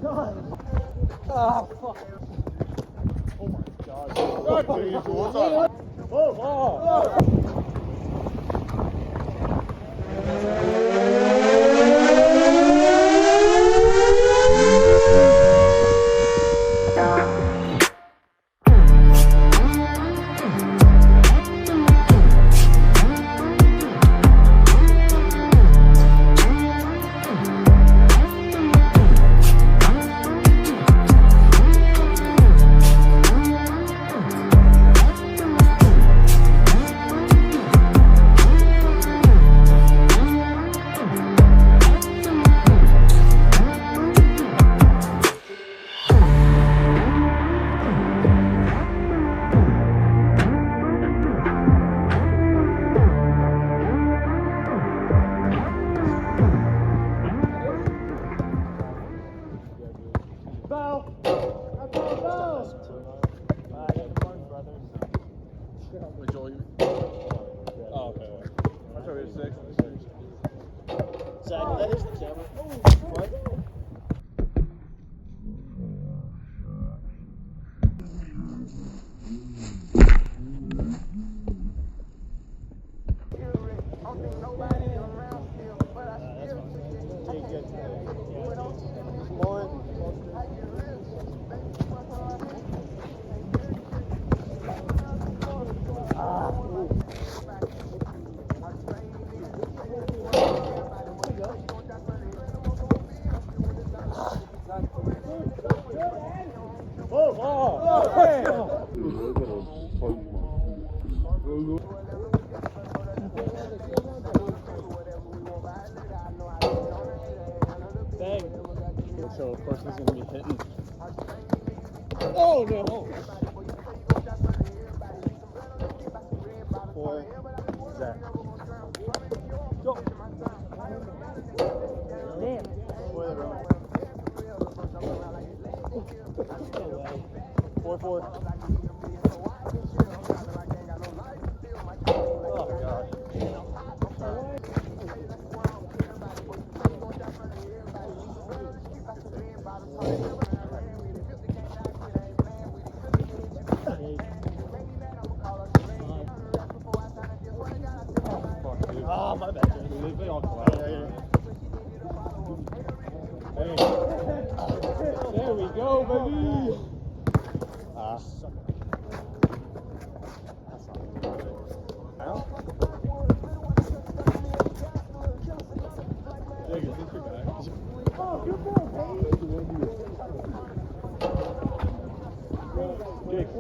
Oh, fuck. Oh my god. So of course he's gonna be hitting. Oh no! 4. Zach. Go. Damn. 4-4. Oh god. Oh, my bad. Leave me on fire. Hey. There we go, baby. Jake, is this your guy? Oh, good ball, Jake.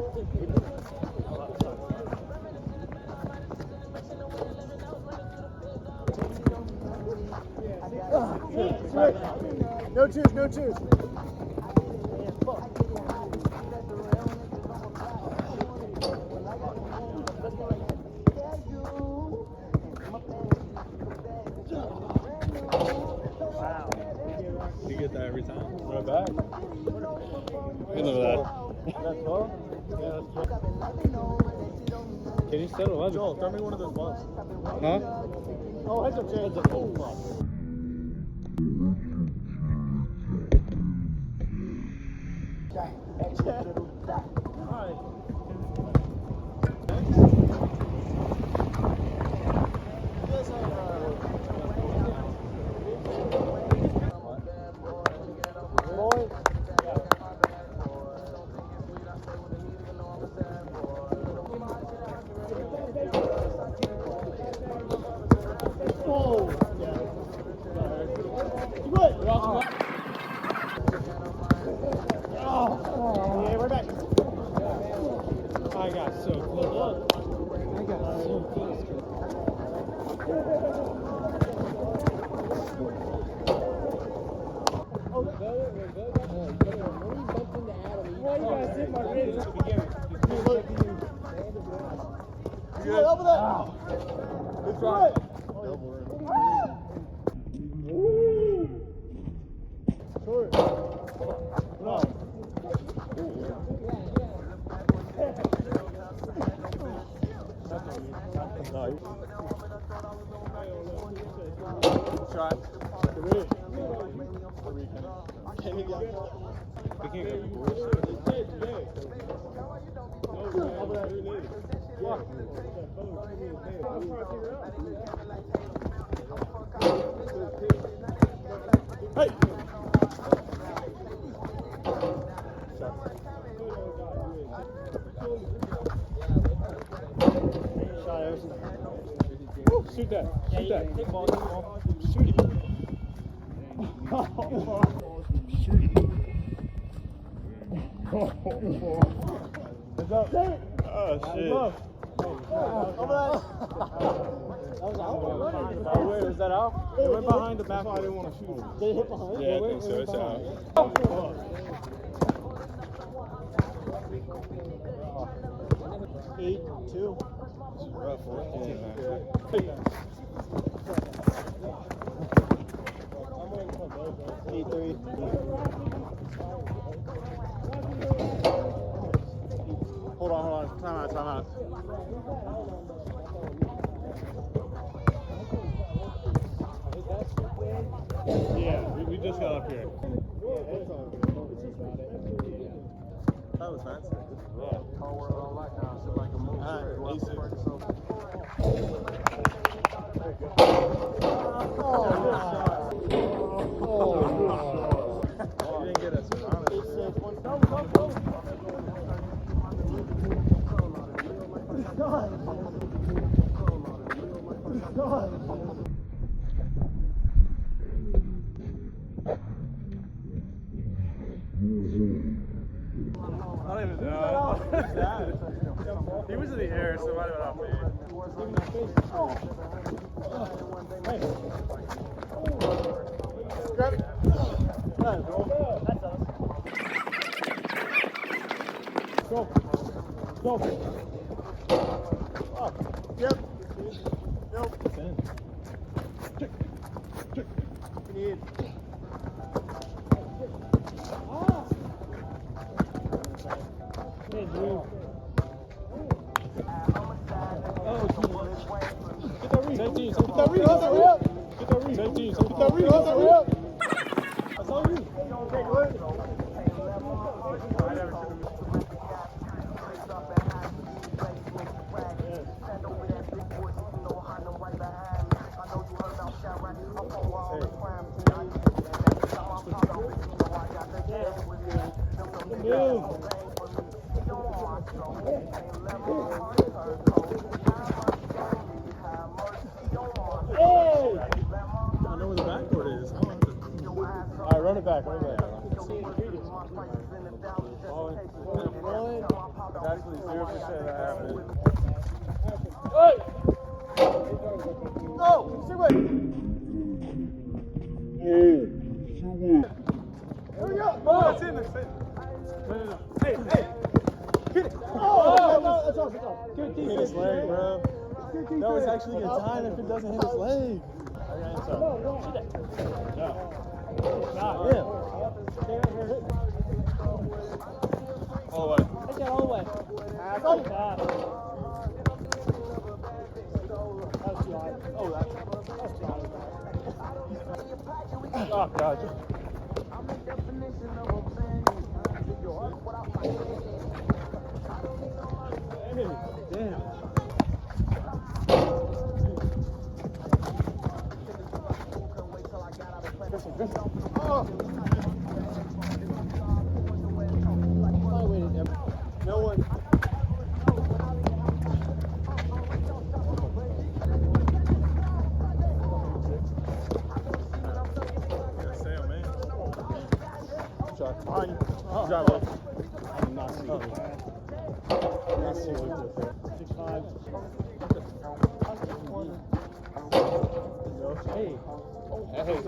No cheers, no cheers. Wow. You get that every time? Right back. Good look at that. That's 12? Yeah, that's 12. Can you set 11? Joel, throw me one of those balls. Huh? Oh, heads up, Jay. Heads up. Oh, fuck. I got so close. Over there. Good try. Short. No. Shot. we can he can't get the bullshit. Hey! Shoot that. Shoot that. Take ball. Shoot it. Shoot it. What's up? Oh, shit. Over that. Wait, was that out? It went behind the back. I didn't want to shoot it. Did it hit behind? Yeah, I think so. It's out. 8-2. Rough one. Yeah. 8-3. Hold on. Time out. Yeah, we just got up here. That was fancy. Yeah. You didn't get us around it. I don't even know. He was in the air, so it might have been off me. Hey. Grab it. Go. Up. Yep. It's in. Check. We need. Hey, Drew. Get that read. 17. Get that read. Get that read. 17. Get that read. That's all you. Okay, good. Run it back. It's actually 0% that happened. Hey! No! Stay away! Here we go! Oh, it's in there. No. Hey! Get it! Oh! That's off. Good defense. Hit his leg, bro. No, it's actually a time if it doesn't hit his leg. No. Not him. All the way. Take that all the way. That's all. That was too high. Oh, that's too high. Oh, God. Damn. Oh. No one. Shot. Behind you. Drive up. I did not see it. Not see it. 6'5". Hey. Hey.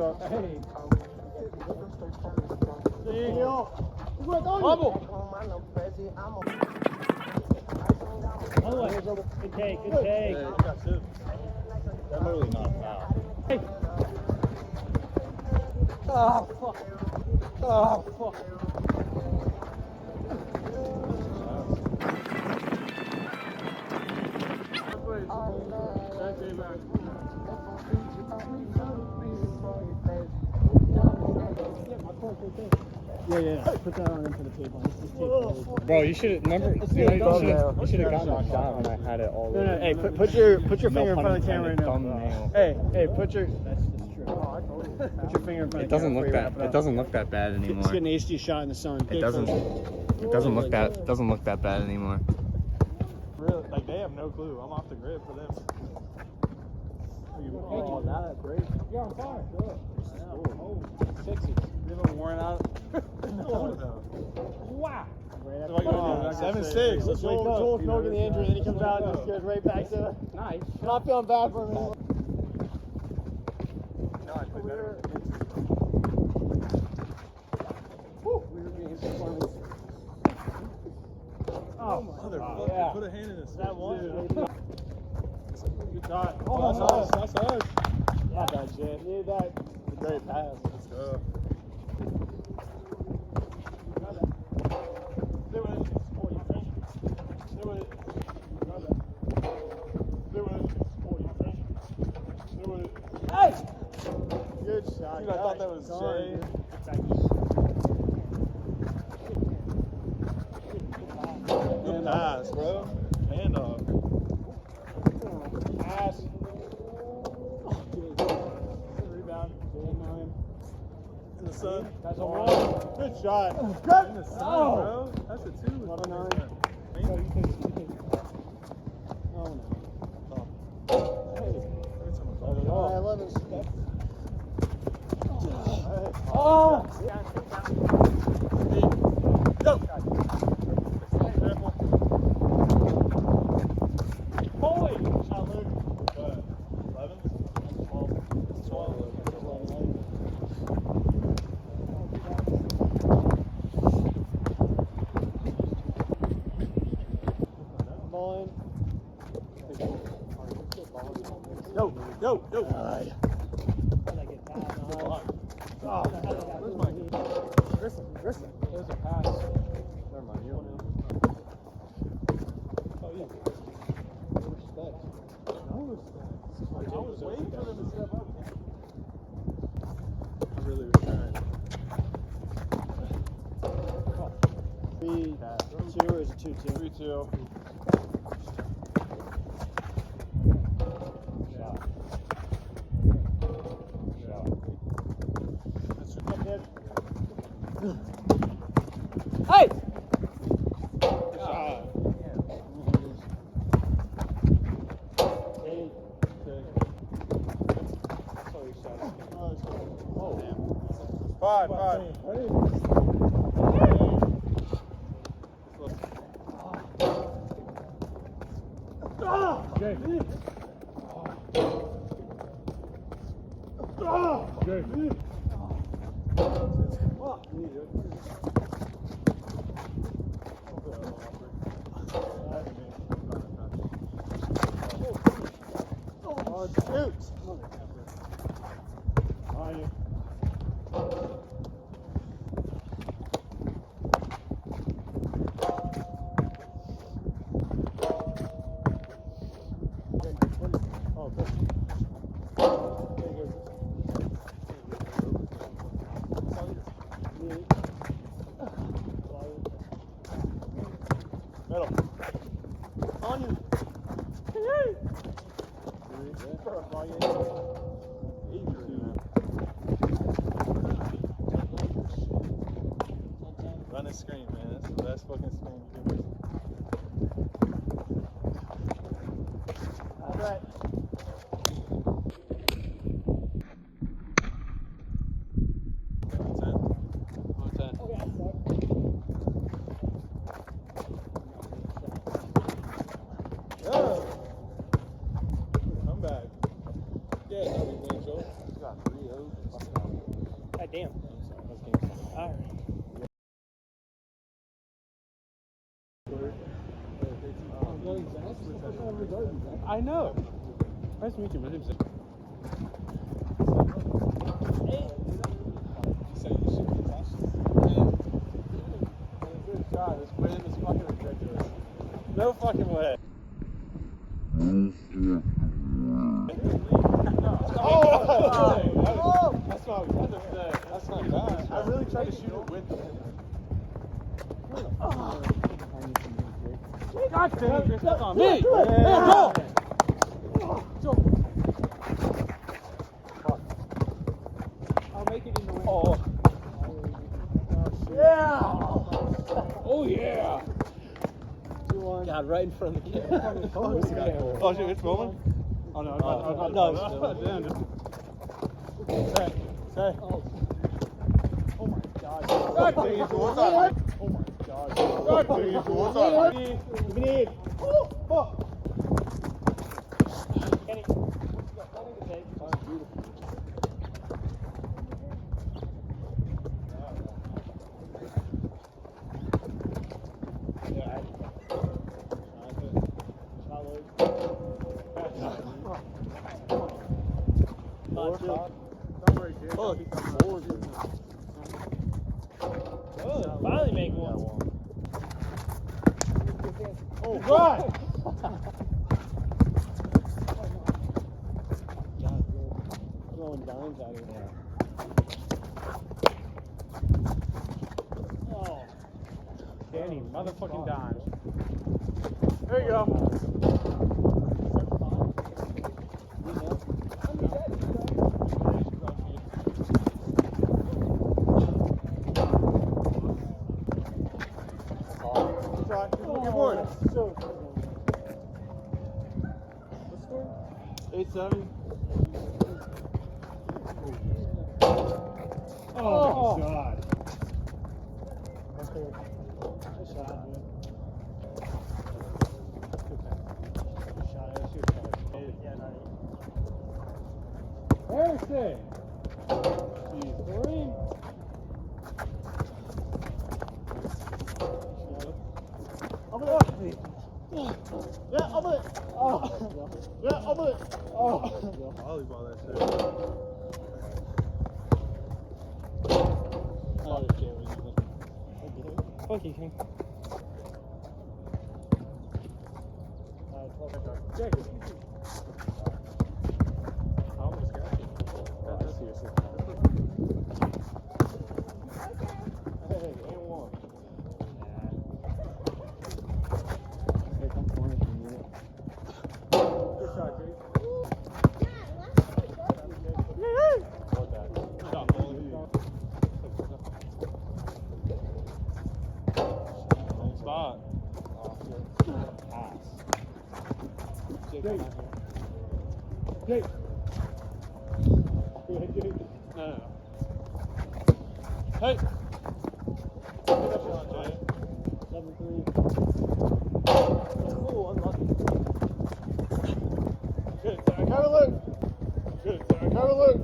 Bubble. Good take. That's really not foul. Hey. Oh, fuck. Yeah. Put that on into the table. This is table. Bro, you should have never. You should have gotten that shot when I had it all. No. Hey, put your finger in front of the camera right now. Thumbnail. Hey, put your. That's true. Put your finger in front It of the doesn't camera. look that. It doesn't look that bad Let's anymore. get an HD shot in the sun. It doesn't. It doesn't look that. It doesn't look that bad anymore. Really, like they have no clue. I'm off the grid for them. Oh, now that's great. You're on fire. Sixes. You haven't worn out. Wow. So I go 7-6. Let's wake up. Joel smoking the injury, and then he comes out and just goes right back to it. Nice. I'm not feeling bad for him anymore. No, I put better. Oh, Motherfucker. yeah. Put a hand in this. That one. Good shot. Oh, that's us. That's us. Not bad shit. Needed that. It's a great pass. Let's go. Hey! Good shot. Dude, I thought that was Jay. Good pass, bro. Hand off. Pass. Rebound. In the sun. That's a one. Good shot. In the sun, bro. That's a 2. 109. Oh, no. I love his step. Oh! Go! Holy! Shot, Luke. 11? 12. Ball in. Yo! Oh, Where's my Griffin. There's a pass. Never mind, you don't know. Oh, yeah. No respect. I was waiting for them to step up. I really was trying. 3-2 or is it 2-2? 3-2. Hey! Five. Run and screen, man. That's the best fucking screen you can do. All right. Come back. Yeah, no, we win, Joe. You got 3-0. God damn. All right. I know. Nice to meet you. My name's Good shot. This wind is fucking ridiculous. No fucking way. Oh! That's not bad. I really try to shoot it with the God damn it, that's on me! Hey, go! I'll make it in the ring. Oh. Yeah! Oh, yeah! God, right in front of the camera. Oh, shit, it's rolling? Oh, no, no, Say. Oh my God. God dang it, what's up? Oh my God. God dang it, what's up? Give me the Kenny. Finally make one. Oh, God! Throwing dimes out of there. Oh. Danny, motherfucking dimes. There you go. Good boy. So, 8-7. oh, God. Nice shot, dude. Harrison. Three. Yeah, I'm it. Oh. Yeah, I'm it. Oh. Volleyball, that shit. Fuck you, King. Jake. I almost got you. That's seriously. Hey, and one. Here come corner from you. Good shot, Jake. What that? Stop, spot. Pass. Jake. Jake. Jake. Yeah, Jake. No. Hey. Good shot, Jake. 7-3. Oh, unlucky. Good, Zach. Have a look. Good, Zach. Have a look.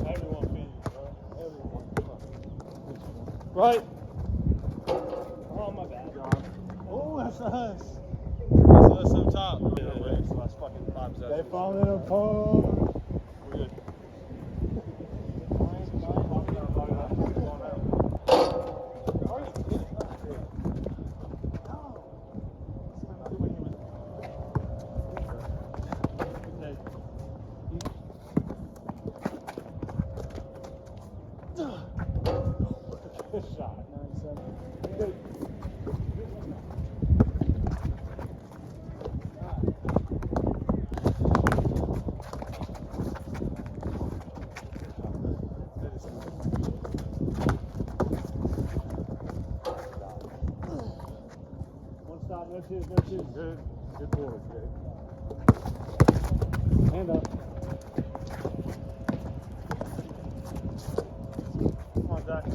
Everyone finished, bro. Everyone. Right. Oh, my bad. Oh, that's us. That's up top. Yeah, it's last fucking 5 seconds. They falling apart. We're good. Good shot. 9-7. Good. One stop, no twos, no twos. Good. Good board, Jake. Hand up. Come on, Zach.